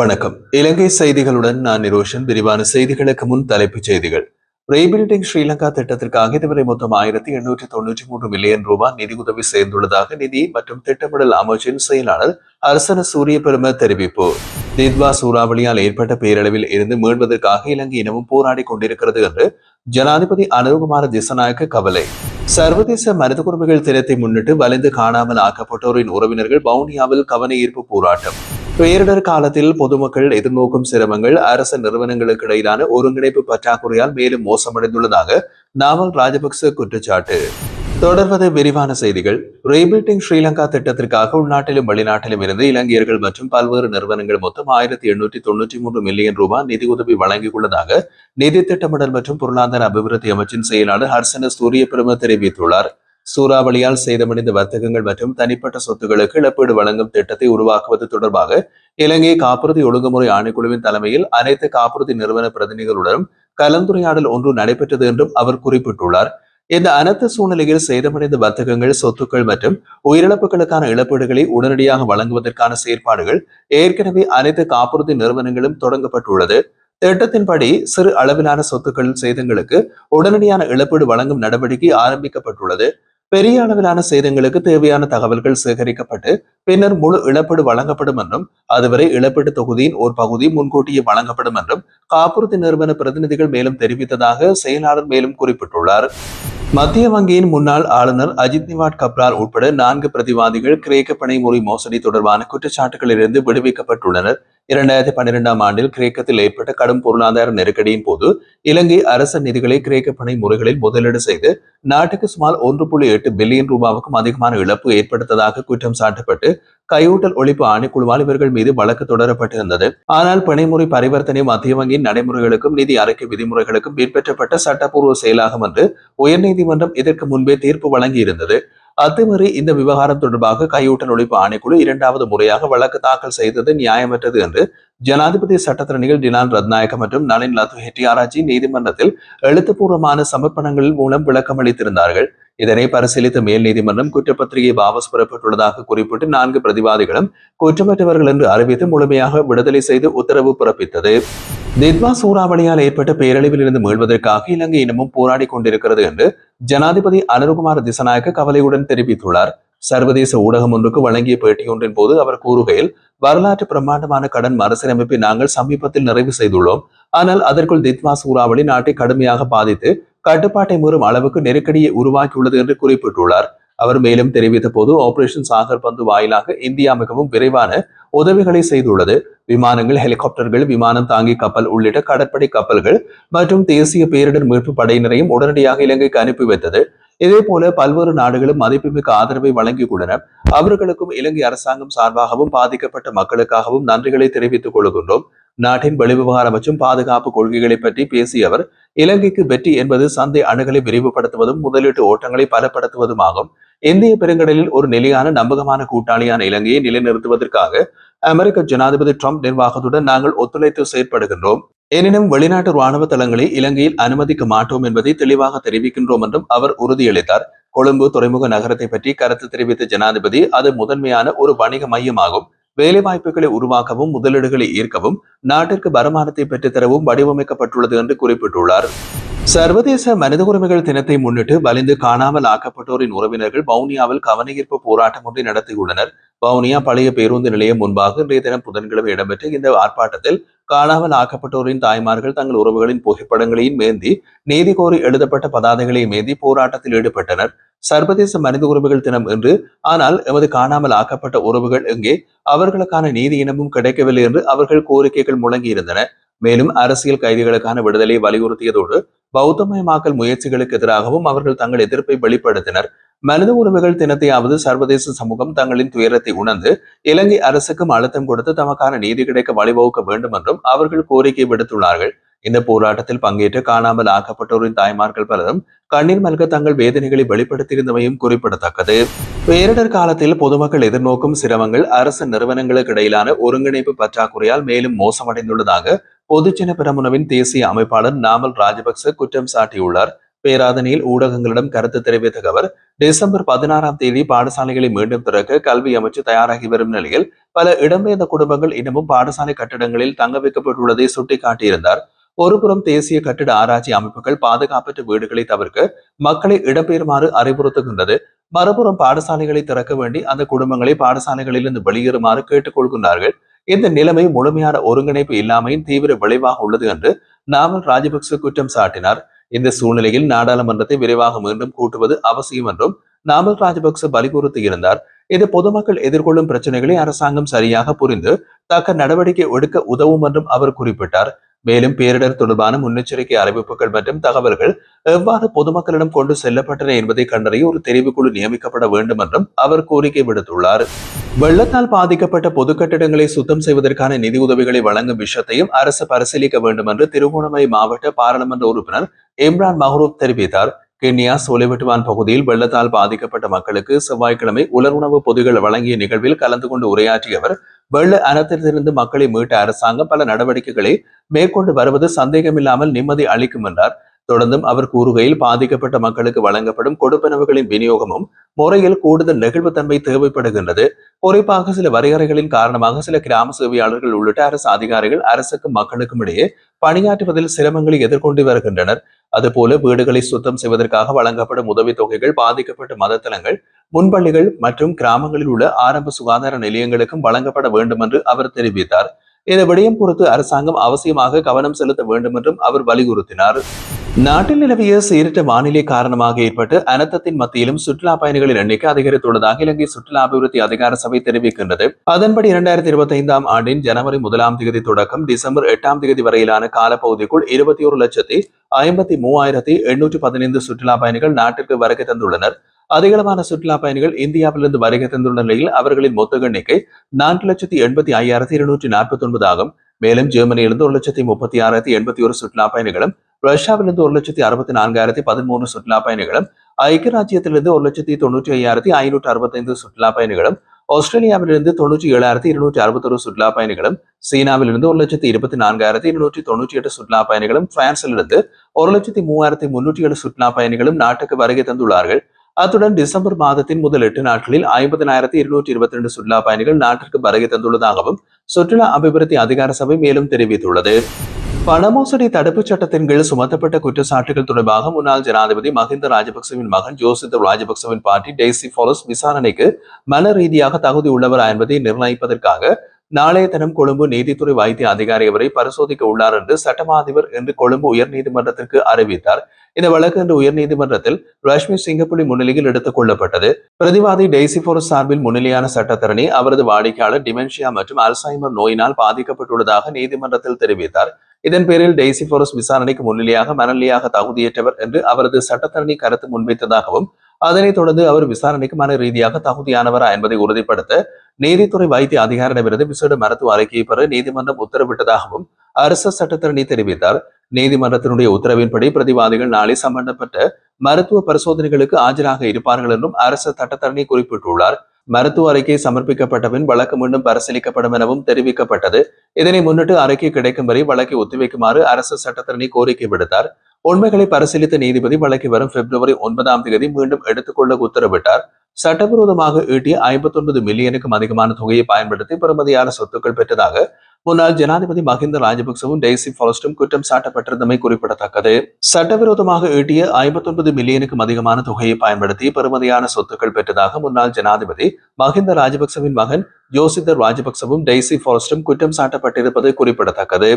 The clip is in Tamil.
வணக்கம். இலங்கை செய்திகளுடன் நான் நிரோஷன். விரிவான செய்திகளுக்கு முன் தலைப்புச் செய்திகள். ரீபில்டிங் ஸ்ரீலங்கா திட்டத்திற்காக இதுவரை மொத்தம் 1893 மில்லியன் ரூபாய் நிதியுதவி சேர்ந்துள்ளதாக நிதி மற்றும் திட்டமிடல் அமைச்சின் செயலாளர் அர்சன சூரியபெரும தெரிவிப்பு. தித்வா சூறாவளியால் ஏற்பட்ட பேரளவில் இருந்து மீள்வதற்காக இலங்கை இனமும் போராடி கொண்டிருக்கிறது என்று ஜனாதிபதி அனுகுமார திசநாயக்க கவலை. சர்வதேச மனித உரிமைகள் தினத்தை முன்னிட்டு வலிந்து காணாமல் ஆக்கப்பட்டோரின் உறவினர்கள் வவுனியாவில் கவன ஈர்ப்பு போராட்டம். பேரிடர் காலத்தில் பொதுமக்கள் எதிர்நோக்கும் சிரமங்கள் அரசு நிறுவனங்களுக்கு இடையிலான ஒருங்கிணைப்பு பற்றாக்குறையால் மேலும் மோசமடைந்துள்ளதாக நாமல் ராஜபக்ச குற்றச்சாட்டு. தொடர்வது விரிவான செய்திகள். ரீபில்டிங் ஸ்ரீலங்கா திட்டத்திற்காக உள்நாட்டிலும் வெளிநாட்டிலும் இருந்து இலங்கையர்கள் மற்றும் பல்வேறு நிறுவனங்கள் மொத்தம் 1893 மில்லியன் ரூபாய் நிதியுதவி வழங்கியுள்ளதாக நிதி திட்டமிடல் மற்றும் பொருளாதார அபிவிருத்தி அமைச்சின் செயலாளர் ஹர்சன சூரியபிரம தெரிவித்துள்ளார். சூறாவளியால் சேதமடைந்த வர்த்தகங்கள் மற்றும் தனிப்பட்ட சொத்துக்களுக்கு இழப்பீடு வழங்கும் திட்டத்தை உருவாக்குவது தொடர்பாக இலங்கை காப்புறுதி ஒழுங்குமுறை ஆணைக்குழுவின் தலைமையில் அனைத்து காப்புறுதி நிறுவன பிரதிநிதிகளுடனும் கலந்துரையாடல் ஒன்று நடைபெற்றது என்றும் அவர் குறிப்பிட்டுள்ளார். இந்த அனைத்து சூழ்நிலையில் சேதமடைந்த வர்த்தகங்கள், சொத்துக்கள் மற்றும் உயிரிழப்புகளுக்கான இழப்பீடுகளை உடனடியாக வழங்குவதற்கான செயற்பாடுகள் ஏற்கனவே அனைத்து காப்புறுதி நிறுவனங்களும் தொடங்கப்பட்டுள்ளது. திட்டத்தின்படி சிறு அளவிலான சொத்துக்கள் சேதங்களுக்கு உடனடியான இழப்பீடு வழங்கும் நடவடிக்கை ஆரம்பிக்கப்பட்டுள்ளது. பெரிய அளவிலான சேதங்களுக்கு தேவையான தகவல்கள் சேகரிக்கப்பட்டு பின்னர் முழு இழப்பீடு வழங்கப்படும் என்றும் அதுவரை இழப்பீட்டு தொகுதியின் ஒரு பகுதி முன்கூட்டியே வழங்கப்படும் என்றும் காப்புறுதி நிறுவன பிரதிநிதிகள் மேலும் தெரிவித்ததாக செயலாளர் மேலும் குறிப்பிட்டுள்ளார். மத்திய வங்கியின் முன்னாள் ஆளுநர் அஜித் நிவாட் கப்ரால் உட்பட 4 பிரதிவாதிகள் கிரேக்க பனை முறை மோசடி தொடர்பான குற்றச்சாட்டுகளிலிருந்து விடுவிக்கப்பட்டுள்ளனர். 2012ஆம் ஆண்டில் கிரேக்கத்தில் ஏற்பட்ட கடும் பொருளாதார நெருக்கடியின் போது இலங்கை அரச நிதிகளை கிரேக்க பனை முறைகளில் முதலீடு செய்து நாட்டுக்கு சுமார் 1.8 பில்லியன் ரூபாவுக்கும் அதிகமான இழப்பு ஏற்படுத்ததாக குற்றம் சாட்டப்பட்டு கையூட்டல் ஒழிப்பு ஆணைக்குழுவால் இவர்கள் மீது வழக்கு தொடரப்பட்டிருந்தது. ஆனால் பிணைமுறை பரிவர்த்தனை மத்திய வங்கியின் நடைமுறைகளுக்கும் நிதி அறிக்கை விதிமுறைகளுக்கும் பின்பற்றப்பட்ட சட்டப்பூர்வ செயலாகும் என்று உயர்நீதிமன்றம் இதற்கு முன்பே தீர்ப்பு வழங்கியிருந்தது. அத்துமீறி இந்த விவகாரம் தொடர்பாக கையூட்டல் ஒழிப்பு ஆணைக்குழு 2வது முறையாக வழக்கு தாக்கல் செய்தது நியாயமற்றது என்று ஜனாதிபதி சட்டத்திறனிகள் டிலான் ரத்நாயக்க மற்றும் நளின் லத்து ஹெட்டியாராஜி நீதிமன்றத்தில் எழுத்துப்பூர்வமான சமர்ப்பணங்கள் மூலம் விளக்கம் அளித்திருந்தார்கள். இதனை பரிசீலித்த மேல் நீதிமன்றம் குற்றப்பத்திரிகை வாபஸ் பெறப்பட்டுள்ளதாக குறிப்பிட்டு 4 பிரதிவாதிகளும் குற்றமற்றவர்கள் என்று அறிவித்து முழுமையாக விடுதலை செய்து உத்தரவு பிறப்பித்தது. தித்வா சூறாவளியால் ஏற்பட்ட பேரழிவில் இருந்து மீள்வதற்காக இலங்கை இன்னமும் போராடி கொண்டிருக்கிறது என்று ஜனாதிபதி அனுகுமார திசநாயக்க கவலையுடன் தெரிவித்துள்ளார். சர்வதேச ஊடகம் ஒன்றுக்கு வழங்கிய பேட்டியொன்றின் போது அவர் கூறுகையில், வரலாற்று பிரம்மாண்டமான கடன் மறுசீரமைப்பை நாங்கள் சமீபத்தில் நிறைவு செய்துள்ளோம். ஆனால் அதற்குள் தித்வா சூறாவளி நாட்டை கடுமையாக பாதித்து கட்டுப்பாட்டை மீறும் அளவுக்கு நெருக்கடியை உருவாக்கியுள்ளது என்று குறிப்பிட்டுள்ளார். அவர் மேலும் தெரிவித்த போது, ஆபரேஷன் சாகர் பந்து வாயிலாக இந்தியா மிகவும் விரைவான உதவிகளை செய்துள்ளது. விமானங்கள், ஹெலிகாப்டர்கள், விமானம் தாங்கி கப்பல் உள்ளிட்ட கடற்படை கப்பல்கள் மற்றும் தேசிய பேரிடர் மீட்பு படையினரையும் உடனடியாக இலங்கைக்கு அனுப்பி வைத்தது. இதே போல பல்வேறு நாடுகளும் மதிப்புமிக்க ஆதரவை வழங்கியுள்ளன. அவர்களுக்கும் இலங்கை அரசாங்கம் சார்பாகவும் பாதிக்கப்பட்ட மக்களுக்காகவும் நன்றிகளை தெரிவித்துக் கொள்கின்றோம். நாட்டின் வெளிவிவகார மற்றும் பாதுகாப்பு கொள்கைகளை பற்றி பேசிய அவர், இலங்கைக்கு வெற்றி என்பது சந்தை அணுகலை விரிவுபடுத்துவதும் முதலீட்டு ஓட்டங்களை பலப்படுத்துவதுமாகும். இந்திய பெருங்கடலில் ஒரு நிலையான நம்பகமான கூட்டாளியான இலங்கையை நிலைநிறுத்துவதற்காக அமெரிக்க ஜனாதிபதி ட்ரம்ப் நிர்வாகத்துடன் நாங்கள் ஒத்துழைத்து செயற்படுகின்றோம். எனினும் வெளிநாட்டு ராணுவ தளங்களை இலங்கையில் அனுமதிக்க மாட்டோம் என்பதை தெளிவாக தெரிவிக்கின்றோம் என்றும் அவர் உறுதியளித்தார். கொழும்பு துறைமுக நகரத்தை பற்றி கருத்து தெரிவித்த ஜனாதிபதி, அது முதன்மையான ஒரு வணிக மையமாகும். வேலைவாய்ப்புகளை உருவாக்கவும் முதலீடுகளை ஈர்க்கவும் நாட்டிற்கு வருமானத்தை பெற்றுத்தரவும் வடிவமைக்கப்பட்டுள்ளது என்று குறிப்பிட்டுள்ளார். சர்வதேச மனித உரிமைகள் தினத்தை முன்னிட்டு வலிந்து காணாமல் ஆக்கப்பட்டோரின் உறவினர்கள் வவுனியாவில் கவனஈர்ப்பு போராட்டம் ஒன்றை நடத்தியுள்ளனர். வவுனியா பழைய பேருந்து நிலையம் முன்பாக இன்றைய தினம் புதன்கிழமை இடம்பெற்ற இந்த ஆர்ப்பாட்டத்தில் காணாமல் ஆக்கப்பட்டோரின் தாய்மார்கள் தங்கள் உறவுகளின் புகைப்படங்களையும் மேந்தி நீதி கோரி எழுதப்பட்ட பதாதைகளை மேந்தி போராட்டத்தில் ஈடுபட்டனர். சர்வதேச மனித உரிமைகள் தினம் என்று, ஆனால் எமது காணாமல் ஆக்கப்பட்ட உறவுகள் எங்கே, அவர்களுக்கான நீதி இனமும் கிடைக்கவில்லை என்று அவர்கள் கோரிக்கைகள் முழங்கியிருந்தன. மேலும் அரசியல் கைதிகளுக்கான விடுதலை வலியுறுத்தியதோடு பௌத்தமயமாக்கல் முயற்சிகளுக்கு எதிராகவும் அவர்கள் தங்கள் எதிர்ப்பை வெளிப்படுத்தினர். மனித உரிமைகள் தினத்தையாவது சர்வதேச சமூகம் தங்களின் துயரத்தை உணர்ந்து இலங்கை அரசுக்கும் அழுத்தம் கொடுத்து தமக்கான நீதி கிடைக்க வழிவகுக்க வேண்டும் என்றும் அவர்கள் கோரிக்கை விடுத்துள்ளார்கள். இந்த போராட்டத்தில் பங்கேற்று காணாமல் ஆக்கப்பட்டோரின் தாய்மார்கள் பலரும் கண்ணீர் மல்க தங்கள் வேதனைகளை வெளிப்படுத்தியிருந்தமையும் குறிப்பிடத்தக்கது. பேரிடர் காலத்தில் பொதுமக்கள் எதிர்நோக்கும் சிரமங்கள் அரசு நிறுவனங்களுக்கு இடையிலான ஒருங்கிணைப்பு பற்றாக்குறையால் மேலும் மோசமடைந்துள்ளதாக பொதுஜன பெரமுனவின் தேசிய அமைப்பாளர் நாமல் ராஜபக்ச குற்றம் சாட்டியுள்ளார். பேராதனையில் ஊடகங்களிடம் கருத்து தெரிவித்த அவர் டிசம்பர் 16ஆம் தேதி பாடசாலைகளை மீண்டும் திறக்க கல்வி அமைச்சு தயாராகி வரும் நிலையில் பல இடம்பெயர்ந்த குடும்பங்கள் இன்னமும் பாடசாலை கட்டிடங்களில் தங்க வைக்கப்பட்டுள்ளதை சுட்டிக்காட்டியிருந்தார். ஒருபுறம் தேசிய கட்டிட ஆராய்ச்சி அமைப்புகள் பாதுகாப்பற்ற வீடுகளை தவிர்க்க மக்களை இடம்பெயருமாறு அறிவுறுத்துகின்றது. மறுபுறம் பாடசாலைகளை திறக்க வேண்டி அந்த குடும்பங்களை பாடசாலைகளிலிருந்து வெளியேறுமாறு கேட்டுக் கொள்கின்றார்கள். இந்த நிலைமை முழுமையான ஒருங்கிணைப்பு இல்லாமையின் தீவிர விளைவாக உள்ளது என்று நாமல் ராஜபக்ச குற்றம் சாட்டினார். இந்த சூழ்நிலையில் நாடாளுமன்றத்தை விரைவாக மீண்டும் கூட்டுவது அவசியம் என்றும் நாமல் ராஜபக்ச வலியுறுத்தியிருந்தார். இது பொதுமக்கள் எதிர்கொள்ளும் பிரச்சனைகளை அரசாங்கம் சரியாக புரிந்து தக்க நடவடிக்கை எடுக்க உதவும் என்றும் அவர் குறிப்பிட்டார். மேலும் பேரிடர் தொடர்பான முன்னெச்சரிக்கை அறிவிப்புகள் மற்றும் தகவல்கள் எவ்வாறு பொதுமக்களிடம் கொண்டு செல்லப்பட்டன என்பதை கண்டறிய ஒரு தெரிவுக்குழு நியமிக்கப்பட வேண்டும் என்றும் அவர் கோரிக்கை விடுத்துள்ளார். வெள்ளத்தால் பாதிக்கப்பட்ட பொது கட்டிடங்களை சுத்தம் செய்வதற்கான நிதி உதவிகளை வழங்கும் விஷயத்தையும் அரசு பரிசீலிக்க வேண்டும் என்று திருகோணமலை மாவட்ட பாராளுமன்ற உறுப்பினர் இம்ரான் மஹ்ரூப் தெரிவித்தார். கென்யா சோலைவெட்டுவான் பகுதியில் வெள்ளத்தால் பாதிக்கப்பட்ட மக்களுக்கு செவ்வாய்க்கிழமை உலருணவு பொதிகள் வழங்கிய நிகழ்வில் கலந்து கொண்டு உரையாற்றிய அவர் வெள்ள அனர்த்தத்திலிருந்து மக்களை மீட்ட அரசாங்கம் பல நடவடிக்கைகளை மேற்கொண்டு வருவது சந்தேகமில்லாமல் நிம்மதி அளிக்கும் என்றார். தொடர்ந்தும் அவர் கூறுகையில் பாதிக்கப்பட்ட மக்களுக்கு வழங்கப்படும் கொடுப்பனவுகளின் விநியோகமும் முறையில் கூடுதல் நெகிழ்வுத்தன்மை தேவைப்படுகின்றது. குறிப்பாக சில வரையறைகளின் காரணமாக சில கிராம சேவையாளர்கள் உள்ளிட்ட அரசு அதிகாரிகள் அரசுக்கும் மக்களுக்கும் இடையே பணியாற்றுவதில் சிரமங்களை எதிர்கொண்டு வருகின்றனர். அதுபோல வீடுகளை சுத்தம் செய்வதற்காக வழங்கப்படும் உதவித்தொகைகள் பாதிக்கப்பட்ட மதத்தலங்கள், முன்பள்ளிகள் மற்றும் கிராமங்களில் உள்ள ஆரம்ப சுகாதார நிலையங்களுக்கும் வழங்கப்பட வேண்டும் என்று அவர் தெரிவித்தார். இந்த விடயம் குறித்து அரசாங்கம் அவசியமாக கவனம் செலுத்த வேண்டும் என்றும் அவர் வலியுறுத்தினார். நாட்டில் நிலவிய சீரற்ற வானிலை காரணமாக ஏற்பட்டு அனர்த்தத்தின் மத்தியிலும் சுற்றுலா பயணிகளின் எண்ணிக்கை அதிகரித்துள்ளதாக இலங்கை சுற்றுலா அபிவிருத்தி அதிகார சபை தெரிவிக்கின்றது. அதன்படி 2025ஆம் ஆண்டின் ஜனவரி 1ஆம் தேதி தொடக்கம் டிசம்பர் 8ஆம் தேதி வரையிலான காலப்பகுதிக்குள் 21,53,815 சுற்றுலா பயணிகள் நாட்டிற்கு வருகை தந்துள்ளனர். அதிகளவான சுற்றுலா பயணிகள் இந்தியாவிலிருந்து வருகை தந்துள்ள நிலையில் அவர்களின் மொத்த எண்ணிக்கை 4,85,249 ஆகும். மேலும் ஜெர்மனியிலிருந்து 1,36,081 சுற்றுலா பயணிகளும், ரஷ்யாவிலிருந்து 1,64,013 சுற்றுலா பயணிகளும், ஐக்கிய ராஜ்யத்திலிருந்து 1,95,565 சுற்றுலா பயணிகளும், ஆஸ்திரேலியாவிலிருந்து 97,261 சுற்றுலா பயணிகளும், சீனாவிலிருந்து 1,24,298 சுற்றுலா பயணிகளும், பிரான்சிலிருந்து 1,03,307 சுற்றுலா பயணிகளும் நாட்டுக்கு வருகை தந்துள்ளார்கள். அத்துடன் டிசம்பர் மாதத்தின் முதல் 8 நாட்களில் 50,222 சுற்றுலா பயணிகள் நாட்டிற்கு வருகை தந்துள்ளதாகவும் சுற்றுலா அபிவிருத்தி அதிகார சபை மேலும் தெரிவித்துள்ளது. பணமோசடி தடுப்புச் சட்டத்தின் கீழ் சுமத்தப்பட்ட குற்றச்சாட்டுகள் தொடர்பாக முன்னாள் ஜனாதிபதி மஹிந்த ராஜபக்சவின் மகன் ஜோசித்த ராஜபக்சவின் பாட்டி டெய்சி ஃபாலஸ் விசாரணைக்கு மன ரீதியாக தகுதி உள்ளவரா என்பதை நிர்ணயிப்பதற்காக நாளைய தினம் கொழும்பு நீதித்துறை வைத்திய அதிகாரி அவரை பரிசோதிக்க உள்ளார் என்று சட்டமா அதிபர் இன்று கொழும்பு உயர்நீதிமன்றத்திற்கு அறிவித்தார். இந்த வழக்கு இன்று உயர்நீதிமன்றத்தில் ரஷ்மி சிங்கப்புலி முன்னிலையில் எடுத்துக் கொள்ளப்பட்டது. பிரதிவாதி டெய்சி ஃபாலஸ் சார்பில் முன்னிலையான சட்டத்தரணி அவரது வாடிக்கையாளர் டிமென்ஷியா மற்றும் அல்சைமர் நோயினால் பாதிக்கப்பட்டுள்ளதாக நீதிமன்றத்தில் தெரிவித்தார். இதன் பேரில் டெய்சி ஃபாலஸ் விசாரணைக்கு முன்னிலையாக மனநிலையாக தகுதியற்றவர் என்று அவரது சட்டத்தரணி கருத்து முன்வைத்ததாகவும் அதனைத் தொடர்ந்து அவர் விசாரணைக்கு மன ரீதியாக தகுதியானவரா என்பதை உறுதிப்படுத்த நீதித்துறை வைத்திய அதிகாரிடமிருந்து விசேட மருத்துவ அறிக்கையை பெற நீதிமன்றம் உத்தரவிட்டதாகவும் அரசு சட்டத்தரணி தெரிவித்தார். நீதிமன்றத்தினுடைய உத்தரவின்படி பிரதிவாதிகள் நாளை சம்பந்தப்பட்ட மருத்துவ பரிசோதனைகளுக்கு ஆஜராக இருப்பார்கள் என்றும் அரசு சட்டத்தரணி குறிப்பிட்டுள்ளார். மருத்துவ அறிக்கை சமர்ப்பிக்கப்பட்ட பின் வழக்கு மீண்டும் பரிசீலிக்கப்படும் எனவும் தெரிவிக்கப்பட்டது. இதனை முன்னிட்டு அறிக்கை கிடைக்கும் வரை வழக்கை ஒத்திவைக்குமாறு அரசு சட்டத்தரணி கோரிக்கை விடுத்தார். உண்மைகளை பரிசீலித்த நீதிபதி வழக்கை வரும் பிப்ரவரி 9ஆம் தேதி மீண்டும் எடுத்துக்கொள்ள உத்தரவிட்டார். சட்டவிரோதமாக ஈட்டிய 59 மில்லியனுக்கும் அதிகமான தொகையை பயன்படுத்தி பெறுமதியான சொத்துக்கள் பெற்றதாக முன்னாள் ஜனாதிபதி மஹிந்த ராஜபக்சவும் டெய்சி ஃபாலஸ்டும் குற்றம் சாட்டப்பட்டிருந்தமை குறிப்பிடத்தக்கது. சட்டவிரோதமாக ஈட்டிய 59 மில்லியனுக்கும் அதிகமான தொகையை பயன்படுத்தி பெறுமதியான சொத்துக்கள் பெற்றதாக முன்னாள் ஜனாதிபதி மஹிந்த ராஜபக்சவின் மகன் ஜோசித்த ராஜபக்சவும் டெய்சி ஃபாலஸ்டும் குற்றம் சாட்டப்பட்டிருப்பது குறிப்பிடத்தக்கது.